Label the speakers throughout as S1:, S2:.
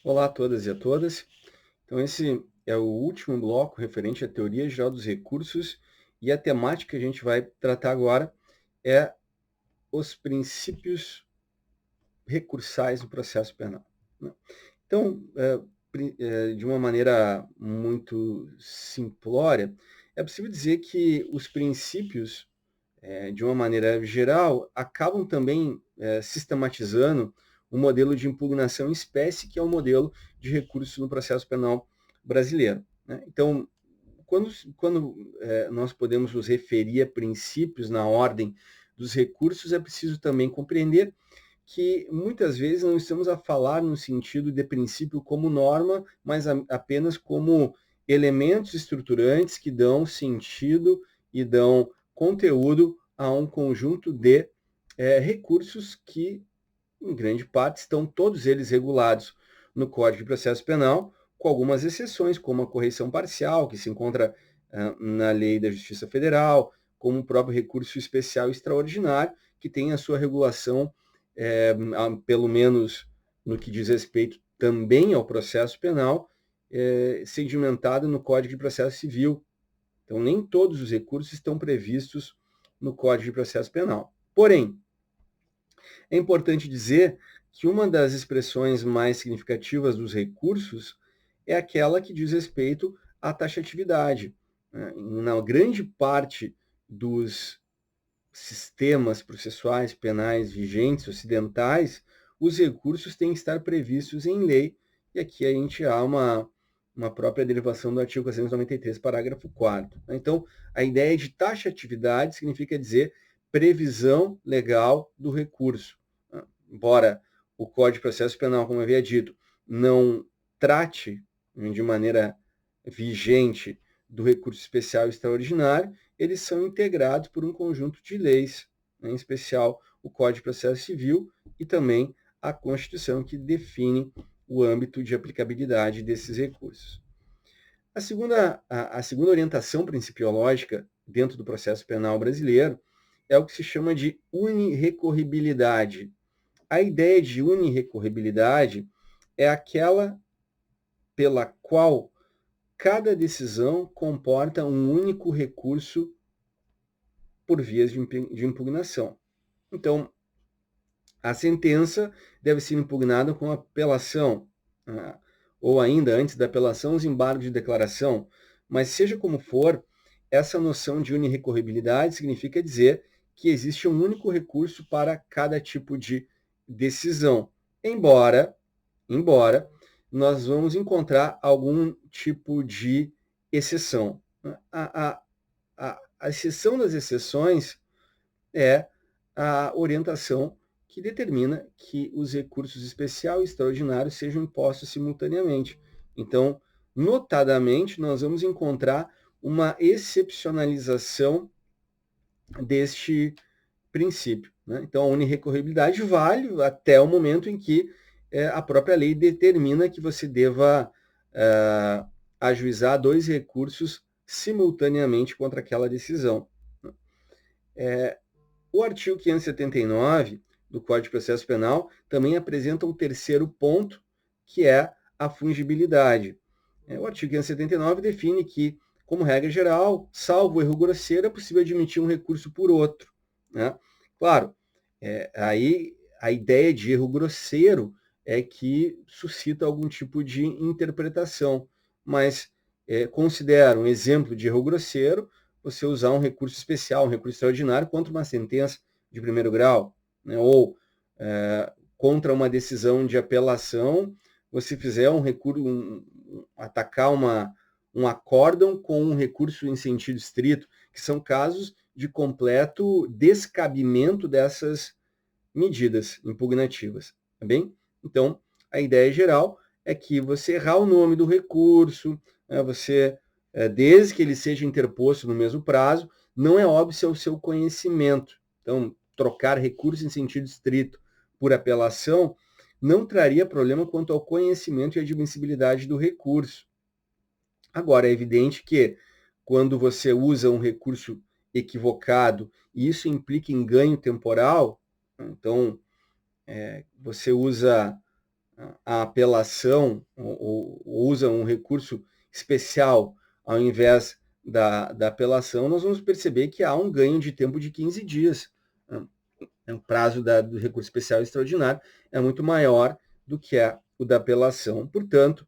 S1: Olá a todas e a todas. Então, esse é o último bloco referente à teoria geral dos recursos e a temática que a gente vai tratar agora é os princípios recursais do processo penal, né? Então, de uma maneira muito simplória, é possível dizer que os princípios, de uma maneira geral, acabam também sistematizando o modelo de impugnação em espécie, que é o modelo de recurso no processo penal brasileiro, né? Então, quando nós podemos nos referir a princípios na ordem dos recursos, é preciso também compreender que muitas vezes não estamos a falar no sentido de princípio como norma, mas apenas como elementos estruturantes que dão sentido e dão conteúdo a um conjunto de recursos que, em grande parte, estão todos eles regulados no Código de Processo Penal, com algumas exceções, como a correição parcial, que se encontra na Lei da Justiça Federal, como o próprio recurso especial extraordinário, que tem a sua regulação, pelo menos no que diz respeito também ao processo penal, sedimentada no Código de Processo Civil. Então, nem todos os recursos estão previstos no Código de Processo Penal. Porém, é importante dizer que uma das expressões mais significativas dos recursos é aquela que diz respeito à taxatividade, né? Na grande parte dos sistemas processuais penais vigentes ocidentais, os recursos têm que estar previstos em lei, e aqui a gente há uma própria derivação do artigo 493, parágrafo 4º. Então, a ideia de taxatividade significa dizer previsão legal do recurso. Embora o Código de Processo Penal, como eu havia dito, não trate de maneira vigente do recurso especial e extraordinário, eles são integrados por um conjunto de leis, né, em especial o Código de Processo Civil e também a Constituição, que define o âmbito de aplicabilidade desses recursos. A segunda orientação principiológica dentro do processo penal brasileiro é o que se chama de unirrecorribilidade. A ideia de unirrecorribilidade é aquela pela qual cada decisão comporta um único recurso por vias de impugnação. Então, a sentença deve ser impugnada com apelação, ou ainda, antes da apelação, os embargos de declaração. Mas, seja como for, essa noção de unirrecorribilidade significa dizer que existe um único recurso para cada tipo de decisão, embora nós vamos encontrar algum tipo de exceção. A exceção das exceções é a orientação que determina que os recursos especial e extraordinários sejam impostos simultaneamente. Então, notadamente, nós vamos encontrar uma excepcionalização deste princípio, né? Então, a unirrecorribilidade vale até o momento em que a própria lei determina que você deva ajuizar dois recursos simultaneamente contra aquela decisão. O artigo 579 do Código de Processo Penal também apresenta um terceiro ponto, que é a fungibilidade. O artigo 579 define que, como regra geral, salvo erro grosseiro, é possível admitir um recurso por outro, né? Claro, aí a ideia de erro grosseiro é que suscita algum tipo de interpretação, mas considera um exemplo de erro grosseiro você usar um recurso especial, um recurso extraordinário contra uma sentença de primeiro grau, né? Ou contra uma decisão de apelação, você fizer um recurso, atacar um acórdão com um recurso em sentido estrito, que são casos de completo descabimento dessas medidas impugnativas, tá bem? Então, a ideia geral é que você errar o nome do recurso, desde que ele seja interposto no mesmo prazo, não é óbvio se é o seu conhecimento. Então, trocar recurso em sentido estrito por apelação não traria problema quanto ao conhecimento e admissibilidade do recurso. Agora, é evidente que quando você usa um recurso equivocado e isso implica em ganho temporal, então você usa a apelação ou usa um recurso especial ao invés da apelação, nós vamos perceber que há um ganho de tempo de 15 dias. O prazo do recurso especial extraordinário é muito maior do que o da apelação. Portanto,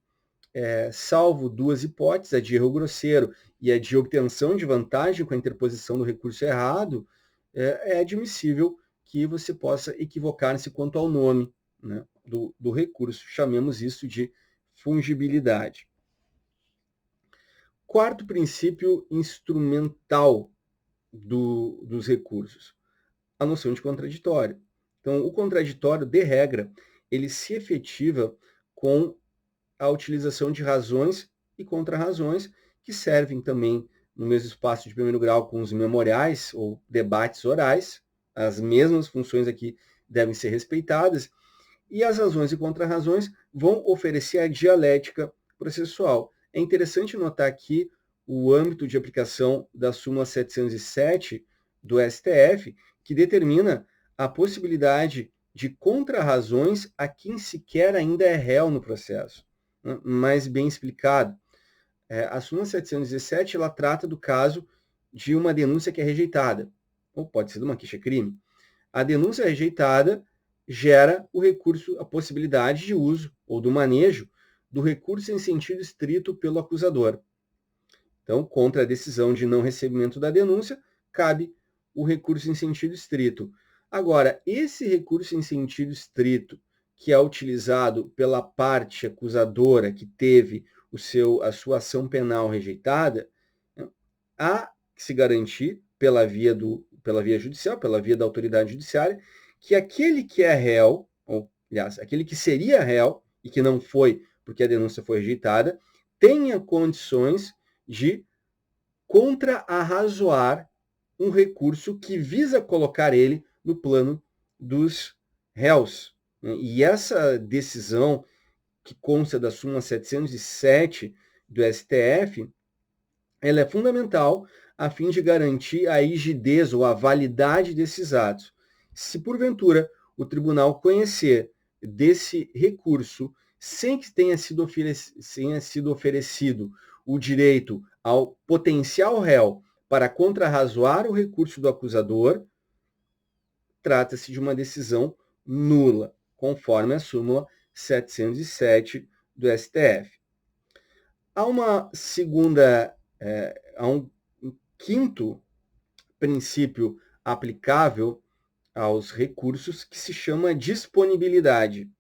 S1: salvo duas hipóteses, a de erro grosseiro e a de obtenção de vantagem com a interposição do recurso errado, é admissível que você possa equivocar-se quanto ao nome, né, do recurso. Chamemos isso de fungibilidade. Quarto princípio instrumental dos recursos, a noção de contraditório. Então, o contraditório, de regra, ele se efetiva com a utilização de razões e contrarrazões, que servem também no mesmo espaço de primeiro grau com os memoriais ou debates orais. As mesmas funções aqui devem ser respeitadas, e as razões e contrarrazões vão oferecer a dialética processual. É interessante notar aqui o âmbito de aplicação da súmula 707 do STF, que determina a possibilidade de contrarrazões a quem sequer ainda é réu no processo. Mais bem explicado. A súmula 717 ela trata do caso de uma denúncia que é rejeitada, ou pode ser de uma queixa-crime. A denúncia rejeitada gera o recurso, a possibilidade de uso ou do manejo do recurso em sentido estrito pelo acusador. Então, contra a decisão de não recebimento da denúncia, cabe o recurso em sentido estrito. Agora, esse recurso em sentido estrito, que é utilizado pela parte acusadora que teve a sua ação penal rejeitada, há que se garantir pela via judicial, pela via da autoridade judiciária, que aquele que é réu, ou, aliás, aquele que seria réu e que não foi porque a denúncia foi rejeitada, tenha condições de contra-arrazoar um recurso que visa colocar ele no plano dos réus. E essa decisão, que consta da súmula 707 do STF, ela é fundamental a fim de garantir a rigidez ou a validade desses atos. Se, porventura, o tribunal conhecer desse recurso sem que tenha sido oferecido o direito ao potencial réu para contrarrazoar o recurso do acusador, trata-se de uma decisão nula, conforme a súmula 707 do STF. Há uma segunda, há um quinto princípio aplicável aos recursos que se chama disponibilidade.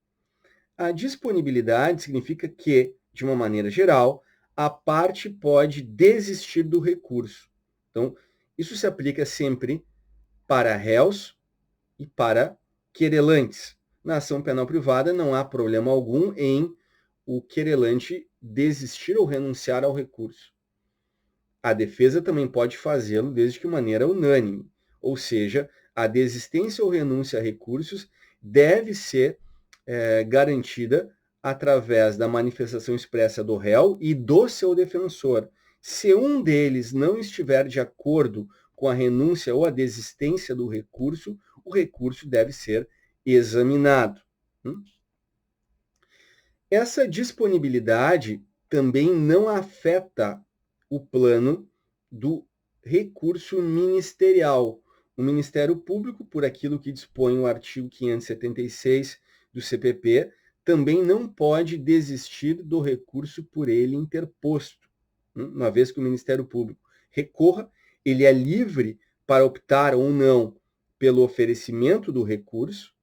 S1: A disponibilidade significa que, de uma maneira geral, a parte pode desistir do recurso. Então, isso se aplica sempre para réus e para querelantes. Na ação penal privada não há problema algum em o querelante desistir ou renunciar ao recurso. A defesa também pode fazê-lo desde que de maneira unânime, ou seja, a desistência ou renúncia a recursos deve ser garantida através da manifestação expressa do réu e do seu defensor. Se um deles não estiver de acordo com a renúncia ou a desistência do recurso, o recurso deve ser examinado. Essa disponibilidade também não afeta o plano do recurso ministerial. O Ministério Público, por aquilo que dispõe o artigo 576 do CPP, também não pode desistir do recurso por ele interposto. Uma vez que o Ministério Público recorra, ele é livre para optar ou não pelo oferecimento do recurso.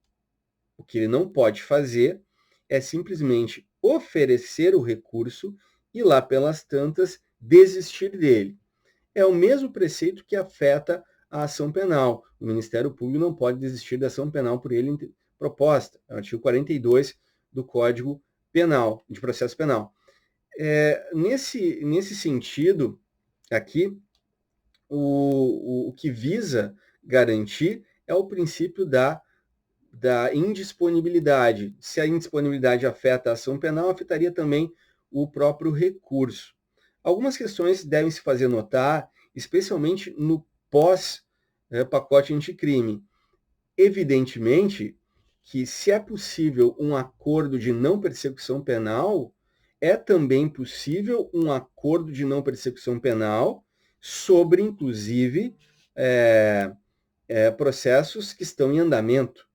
S1: O que ele não pode fazer é simplesmente oferecer o recurso e lá pelas tantas desistir dele. É o mesmo preceito que afeta a ação penal. O Ministério Público não pode desistir da ação penal por ele proposta. É o artigo 42 do Código Penal, de Processo Penal. Nesse sentido, aqui, o que visa garantir é o princípio da indisponibilidade. Se a indisponibilidade afeta a ação penal, afetaria também o próprio recurso. Algumas questões devem se fazer notar, especialmente no pós-pacote anticrime. Evidentemente que se é possível um acordo de não persecução penal, é também possível um acordo de não persecução penal sobre, inclusive, processos que estão em andamento,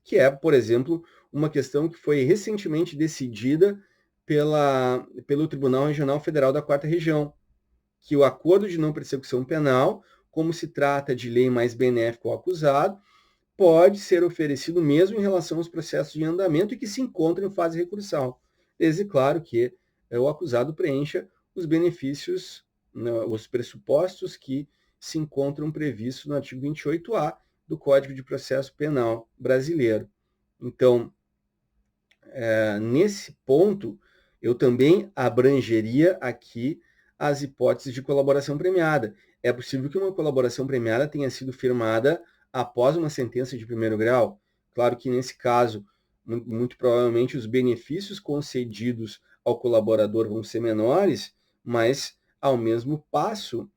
S1: que é, por exemplo, uma questão que foi recentemente decidida pelo Tribunal Regional Federal da 4ª Região, que o acordo de não persecução penal, como se trata de lei mais benéfica ao acusado, pode ser oferecido mesmo em relação aos processos em andamento e que se encontram em fase recursal, desde, claro, que o acusado preencha os benefícios, os pressupostos que se encontram previstos no artigo 28A do Código de Processo Penal brasileiro. Então, nesse ponto, eu também abrangeria aqui as hipóteses de colaboração premiada. É possível que uma colaboração premiada tenha sido firmada após uma sentença de primeiro grau. Claro que, nesse caso, muito provavelmente os benefícios concedidos ao colaborador vão ser menores, mas, ao mesmo passo,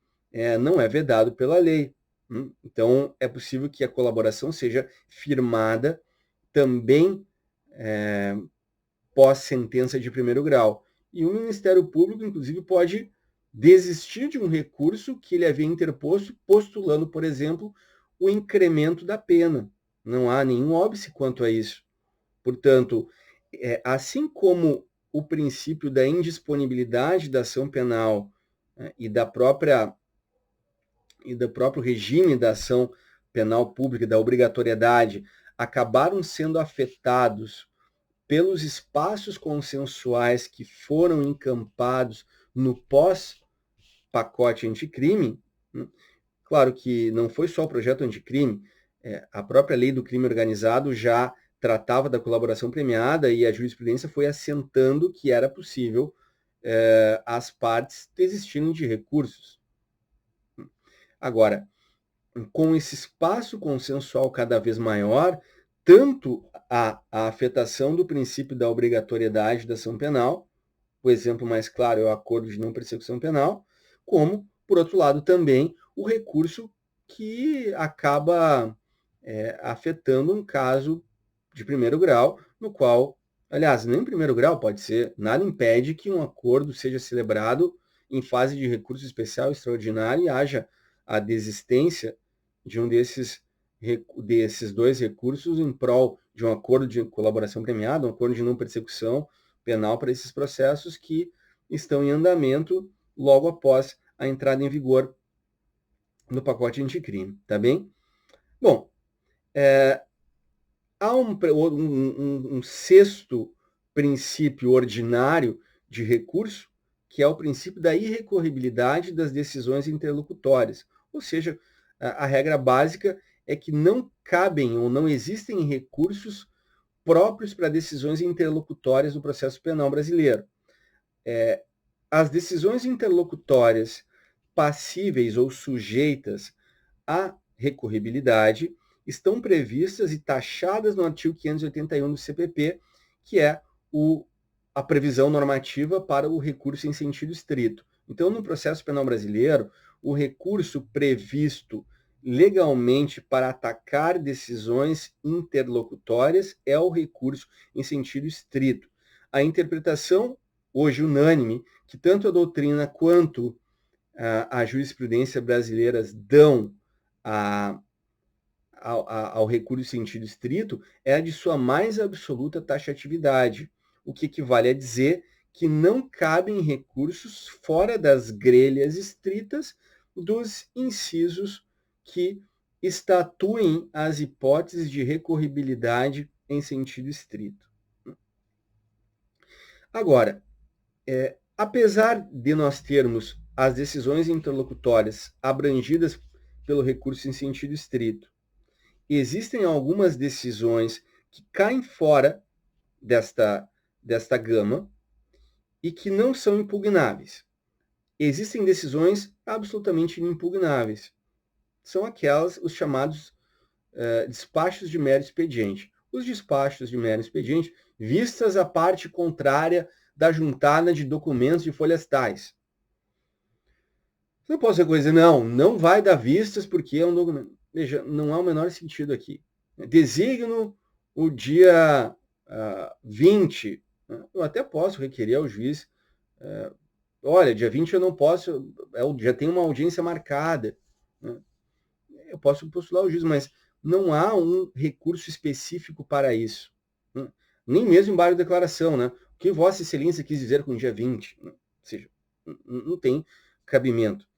S1: não é vedado pela lei. Então, é possível que a colaboração seja firmada também pós-sentença de primeiro grau. E o Ministério Público, inclusive, pode desistir de um recurso que ele havia interposto, postulando, por exemplo, o incremento da pena. Não há nenhum óbice quanto a isso. Portanto, assim como o princípio da indisponibilidade da ação penal e do próprio regime da ação penal pública, da obrigatoriedade, acabaram sendo afetados pelos espaços consensuais que foram encampados no pós-pacote anticrime. Claro que não foi só o projeto anticrime, a própria lei do crime organizado já tratava da colaboração premiada e a jurisprudência foi assentando que era possível as partes desistirem de recursos. Agora, com esse espaço consensual cada vez maior, tanto a afetação do princípio da obrigatoriedade da ação penal, o exemplo mais claro é o acordo de não persecução penal, como, por outro lado, também o recurso que acaba afetando um caso de primeiro grau, no qual, aliás, nem primeiro grau pode ser, nada impede que um acordo seja celebrado em fase de recurso especial extraordinário e haja a desistência de um desses dois recursos em prol de um acordo de colaboração premiada, um acordo de não persecução penal para esses processos que estão em andamento logo após a entrada em vigor do pacote anticrime, tá bem? Bom, há um sexto princípio ordinário de recurso, que é o princípio da irrecorribilidade das decisões interlocutórias. Ou seja, a regra básica é que não cabem ou não existem recursos próprios para decisões interlocutórias no processo penal brasileiro. As decisões interlocutórias passíveis ou sujeitas à recorribilidade estão previstas e taxadas no artigo 581 do CPP, que é a previsão normativa para o recurso em sentido estrito. Então, no processo penal brasileiro, o recurso previsto legalmente para atacar decisões interlocutórias é o recurso em sentido estrito. A interpretação, hoje unânime, que tanto a doutrina quanto a jurisprudência brasileiras dão ao recurso em sentido estrito é a de sua mais absoluta taxatividade, o que equivale a dizer que não cabem recursos fora das grelhas estritas dos incisos que estatuem as hipóteses de recorribilidade em sentido estrito. Agora, apesar de nós termos as decisões interlocutórias abrangidas pelo recurso em sentido estrito, existem algumas decisões que caem fora desta gama e que não são impugnáveis. Existem decisões absolutamente inimpugnáveis. São os chamados despachos de mero expediente. Os despachos de mero expediente, vistas a parte contrária da juntada de documentos de folhas tais. Você não pode dizer, não vai dar vistas porque é um documento. Veja, não há o menor sentido aqui. Designo o dia 20, eu até posso requerer ao juiz, olha, dia 20 eu não posso, já tem uma audiência marcada, né? Eu posso postular ao juiz, mas não há um recurso específico para isso, né? Nem mesmo embargo de declaração, né? O que Vossa Excelência quis dizer com dia 20, né? Ou seja, não tem cabimento.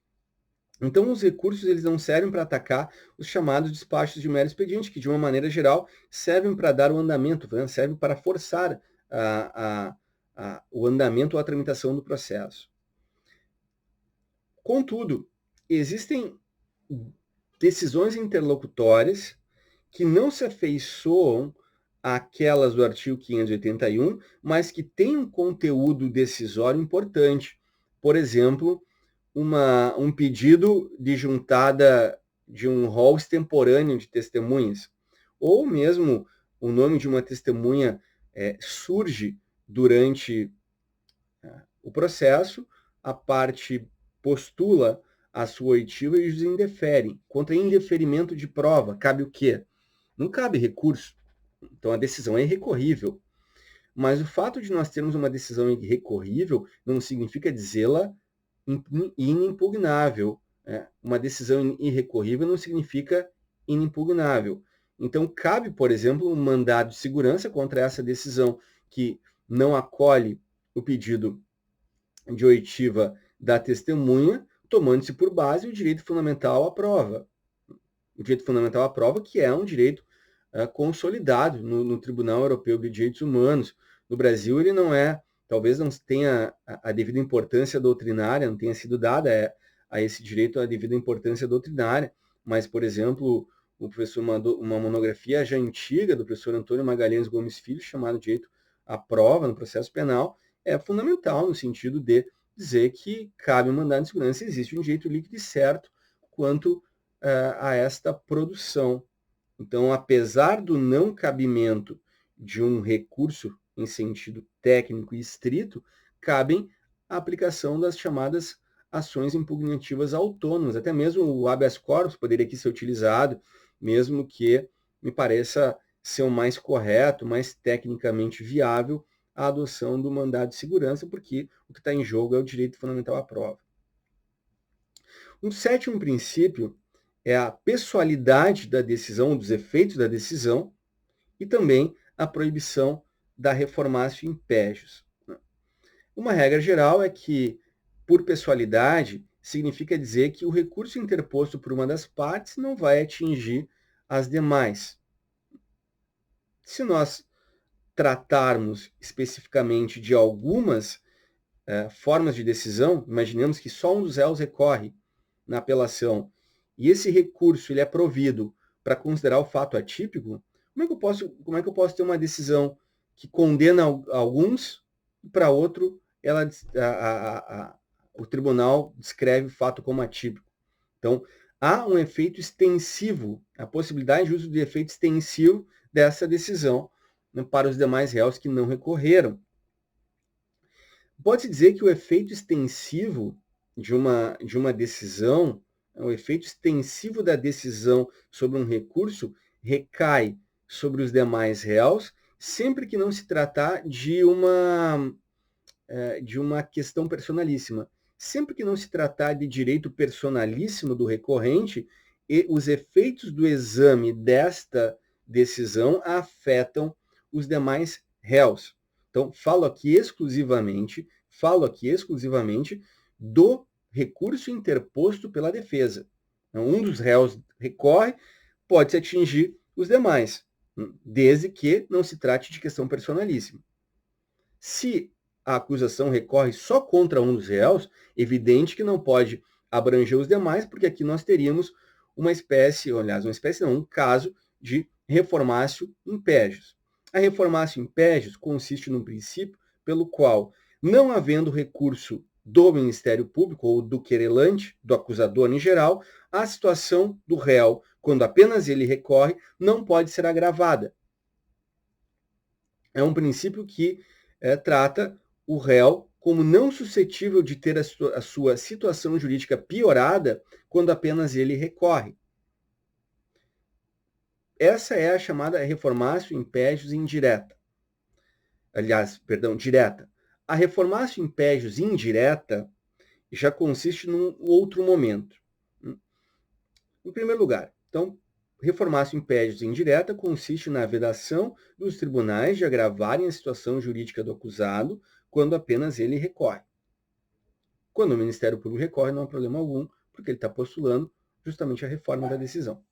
S1: Então, os recursos eles não servem para atacar os chamados despachos de mero expediente, que, de uma maneira geral, servem para dar o andamento, né? Servem para forçar o andamento ou a tramitação do processo. Contudo, existem decisões interlocutórias que não se afeiçoam àquelas do artigo 581, mas que têm um conteúdo decisório importante. Por exemplo, um pedido de juntada de um rol extemporâneo de testemunhas, ou mesmo o nome de uma testemunha surge durante o processo, a parte postula a sua oitiva e os indeferem. Contra indeferimento de prova, cabe o quê? Não cabe recurso. Então, a decisão é irrecorrível. Mas o fato de nós termos uma decisão irrecorrível não significa dizê-la inimpugnável. Uma decisão irrecorrível não significa inimpugnável. Então, cabe, por exemplo, um mandado de segurança contra essa decisão que não acolhe o pedido de oitiva da testemunha, tomando-se por base o direito fundamental à prova. O direito fundamental à prova, que é um direito consolidado no Tribunal Europeu de Direitos Humanos. No Brasil, ele não talvez não tenha a devida importância doutrinária, não tenha sido dada a esse direito a devida importância doutrinária, mas, por exemplo, o professor mandou uma monografia já antiga do professor Antônio Magalhães Gomes Filho, chamado Direito à Prova no Processo Penal, é fundamental no sentido de dizer que cabe um mandado de segurança, existe um direito líquido e certo quanto a esta produção. Então, apesar do não cabimento de um recurso em sentido técnico e estrito, cabem a aplicação das chamadas ações impugnativas autônomas. Até mesmo o habeas corpus poderia aqui ser utilizado, mesmo que me pareça ser o mais correto, mais tecnicamente viável a adoção do mandado de segurança, porque o que está em jogo é o direito fundamental à prova. Um sétimo princípio é a pessoalidade da decisão, dos efeitos da decisão, e também a proibição da reformatio in pejus. Uma regra geral é que, por pessoalidade, significa dizer que o recurso interposto por uma das partes não vai atingir as demais. Se nós tratarmos especificamente de algumas formas de decisão, imaginemos que só um dos réus recorre na apelação e esse recurso ele é provido para considerar o fato atípico, como é que eu posso ter uma decisão que condena alguns e para outro o tribunal descreve o fato como atípico? Então, há um efeito extensivo, a possibilidade de uso de efeito extensivo dessa decisão, né, para os demais réus que não recorreram. Pode-se dizer que o efeito extensivo de uma decisão, o efeito extensivo da decisão sobre um recurso recai sobre os demais réus, sempre que não se tratar de uma questão personalíssima. Sempre que não se tratar de direito personalíssimo do recorrente, os efeitos do exame desta decisão afetam os demais réus. Então, falo aqui exclusivamente do recurso interposto pela defesa. Então, um dos réus recorre, pode-se atingir os demais, desde que não se trate de questão personalíssima. Se a acusação recorre só contra um dos réus, evidente que não pode abranger os demais, porque aqui nós teríamos um caso de reformatio in pejus. A reformatio in pejus consiste num princípio pelo qual, não havendo recurso do Ministério Público ou do querelante, do acusador em geral, a situação do réu, quando apenas ele recorre, não pode ser agravada. É um princípio que trata o réu como não suscetível de ter a sua situação jurídica piorada quando apenas ele recorre. essa é a chamada reformatio impejus indireta. Aliás, perdão, direta. A reformatio impejus indireta já consiste num outro momento. Em primeiro lugar, então, reformatio impejus indireta consiste na vedação dos tribunais de agravarem a situação jurídica do acusado quando apenas ele recorre. Quando o Ministério Público recorre, não há problema algum, porque ele está postulando justamente a reforma da decisão.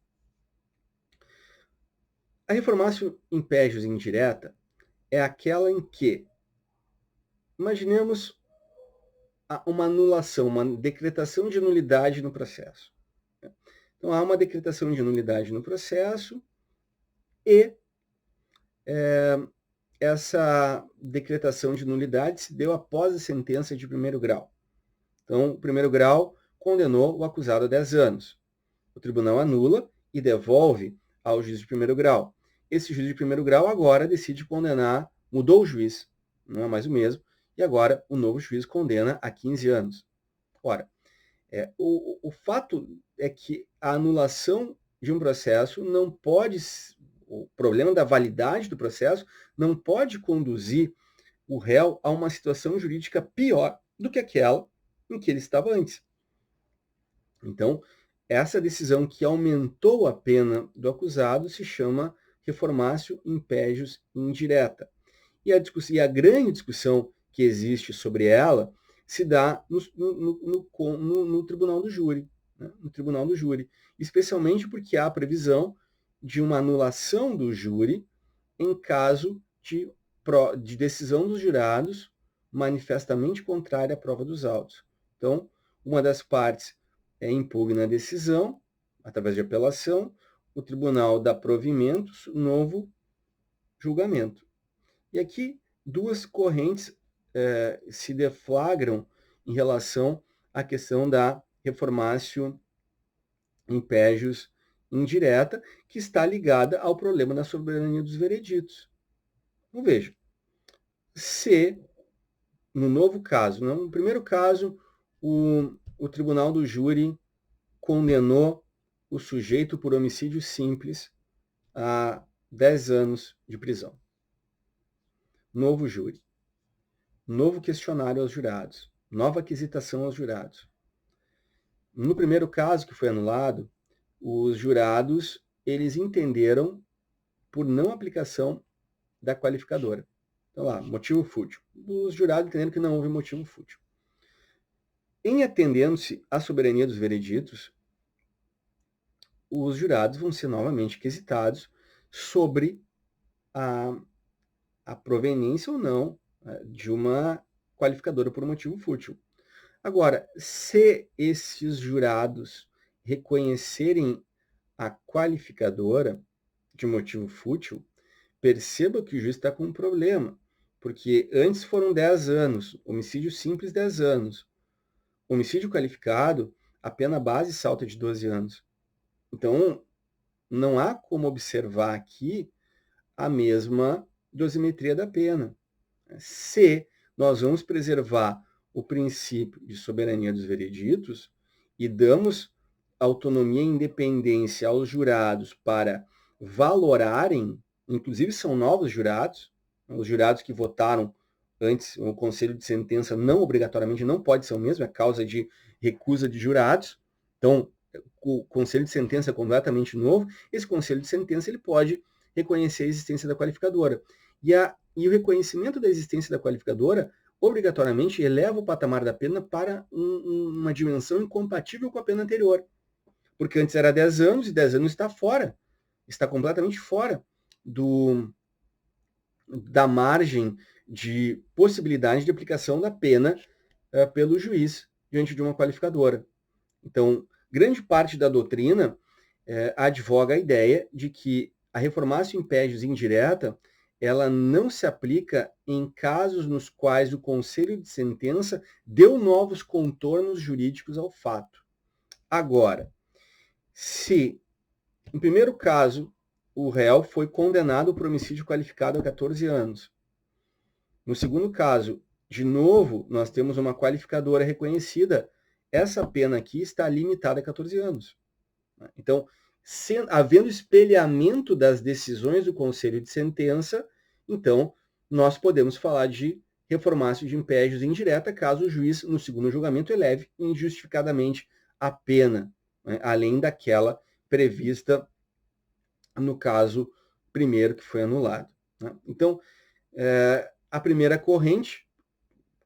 S1: A reformatio impejus indireta é aquela em que, imaginemos uma anulação, uma decretação de nulidade no processo. Então, há uma decretação de nulidade no processo e essa decretação de nulidade se deu após a sentença de primeiro grau. Então, o primeiro grau condenou o acusado a 10 anos. O tribunal anula e devolve ao juiz de primeiro grau. Esse juiz de primeiro grau agora decide condenar, mudou o juiz, não é mais o mesmo, e agora o novo juiz condena a 15 anos. Ora, o fato é que a anulação de um processo não pode, o problema da validade do processo não pode conduzir o réu a uma situação jurídica pior do que aquela em que ele estava antes. Então, essa decisão que aumentou a pena do acusado se chama reformatio impejus indireta. E a grande discussão que existe sobre ela se dá no tribunal do júri, né? No tribunal do júri, especialmente porque há a previsão de uma anulação do júri em caso de decisão dos jurados manifestamente contrária à prova dos autos. Então, uma das partes impugna a decisão, através de apelação, o tribunal dá provimento, novo julgamento. E aqui, duas correntes se deflagram em relação à questão da reformatio impejus indireta, que está ligada ao problema da soberania dos vereditos. Então, veja, se no novo caso, no primeiro caso, o tribunal do júri condenou o sujeito por homicídio simples a 10 anos de prisão. Novo júri. Novo questionário aos jurados. Nova aquisitação aos jurados. No primeiro caso que foi anulado, os jurados eles entenderam por não aplicação da qualificadora. Então lá, motivo fútil. Os jurados entenderam que não houve motivo fútil. Em atendendo-se à soberania dos vereditos, os jurados vão ser novamente quesitados sobre a proveniência ou não de uma qualificadora por motivo fútil. Agora, se esses jurados reconhecerem a qualificadora de motivo fútil, perceba que o juiz está com um problema, porque antes foram 10 anos, homicídio simples 10 anos. Homicídio qualificado, a pena base salta de 12 anos. Então, não há como observar aqui a mesma dosimetria da pena. Se nós vamos preservar o princípio de soberania dos vereditos e damos autonomia e independência aos jurados para valorarem, inclusive são novos jurados, os jurados que votaram antes, o conselho de sentença não obrigatoriamente não pode ser o mesmo, é causa de recusa de jurados. Então, o conselho de sentença é completamente novo, esse conselho de sentença ele pode reconhecer a existência da qualificadora. E o reconhecimento da existência da qualificadora obrigatoriamente eleva o patamar da pena para uma dimensão incompatível com a pena anterior. Porque antes era 10 anos e 10 anos está fora, está completamente fora da margem de possibilidade de aplicação da pena pelo juiz diante de uma qualificadora. Então, grande parte da doutrina advoga a ideia de que a reformatio impejus indireta ela não se aplica em casos nos quais o conselho de sentença deu novos contornos jurídicos ao fato. Agora, se, em primeiro caso, o réu foi condenado por homicídio qualificado a 14 anos. No segundo caso, de novo, nós temos uma qualificadora reconhecida. Essa pena aqui está limitada a 14 anos. Então, havendo espelhamento das decisões do Conselho de Sentença, então nós podemos falar de reformácio de impégios indireta, caso o juiz, no segundo julgamento, eleve injustificadamente a pena, né, além daquela prevista no caso primeiro que foi anulado, né? Então, a primeira corrente,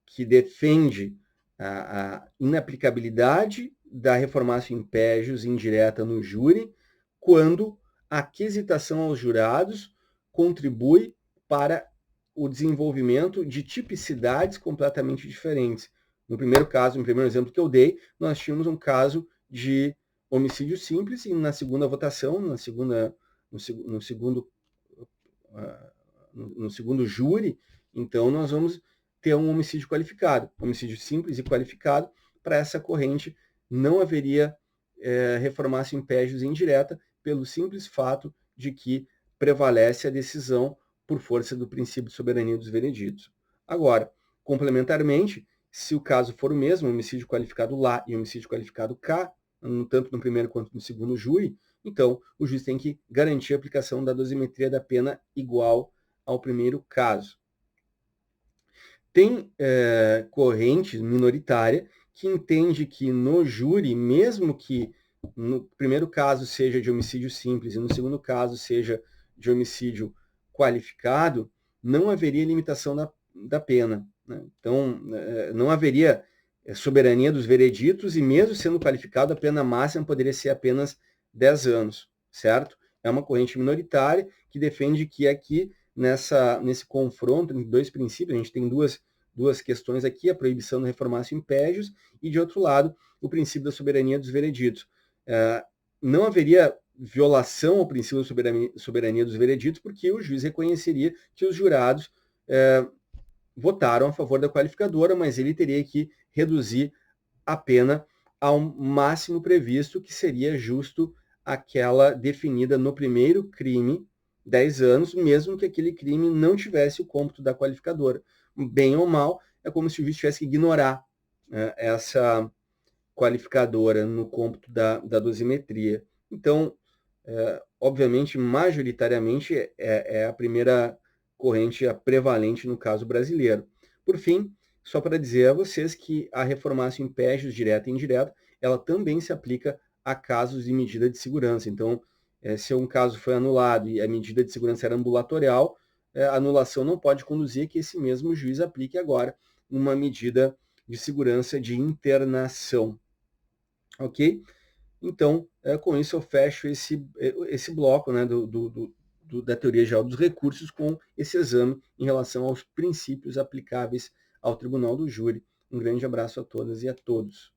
S1: que defende a inaplicabilidade da reformácio impégios indireta no júri, quando a aquisitação aos jurados contribui para o desenvolvimento de tipicidades completamente diferentes. No primeiro caso, no primeiro exemplo que eu dei, nós tínhamos um caso de homicídio simples e na segunda votação, no segundo júri, então nós vamos ter um homicídio qualificado, homicídio simples e qualificado. Para essa corrente não haveria reformácio impégios indireta, pelo simples fato de que prevalece a decisão por força do princípio de soberania dos vereditos. Agora, complementarmente, se o caso for o mesmo, homicídio qualificado lá e homicídio qualificado cá, tanto no primeiro quanto no segundo júri, então o juiz tem que garantir a aplicação da dosimetria da pena igual ao primeiro caso. Tem corrente minoritária que entende que no júri, mesmo que no primeiro caso seja de homicídio simples e no segundo caso seja de homicídio qualificado, não haveria limitação da pena, né? Então, não haveria soberania dos vereditos e mesmo sendo qualificado, a pena máxima poderia ser apenas 10 anos, certo? É uma corrente minoritária que defende que aqui, nesse confronto entre dois princípios, a gente tem duas questões aqui, a proibição do reformácio impégios e, de outro lado, o princípio da soberania dos vereditos. Não haveria violação ao princípio da soberania dos vereditos, porque o juiz reconheceria que os jurados votaram a favor da qualificadora, mas ele teria que reduzir a pena ao máximo previsto, que seria justo aquela definida no primeiro crime, 10 anos, mesmo que aquele crime não tivesse o cômputo da qualificadora. Bem ou mal, é como se o juiz tivesse que ignorar essa qualificadora no cômputo da dosimetria. Então, obviamente, majoritariamente, é a primeira corrente a prevalente no caso brasileiro. Por fim, só para dizer a vocês que a reformácio impégios direta e indireta, ela também se aplica a casos de medida de segurança. Então, se um caso foi anulado e a medida de segurança era ambulatorial, a anulação não pode conduzir que esse mesmo juiz aplique agora uma medida de segurança de internação. Ok? Então, com isso eu fecho esse bloco, né, da teoria geral dos recursos com esse exame em relação aos princípios aplicáveis ao tribunal do júri. Um grande abraço a todas e a todos.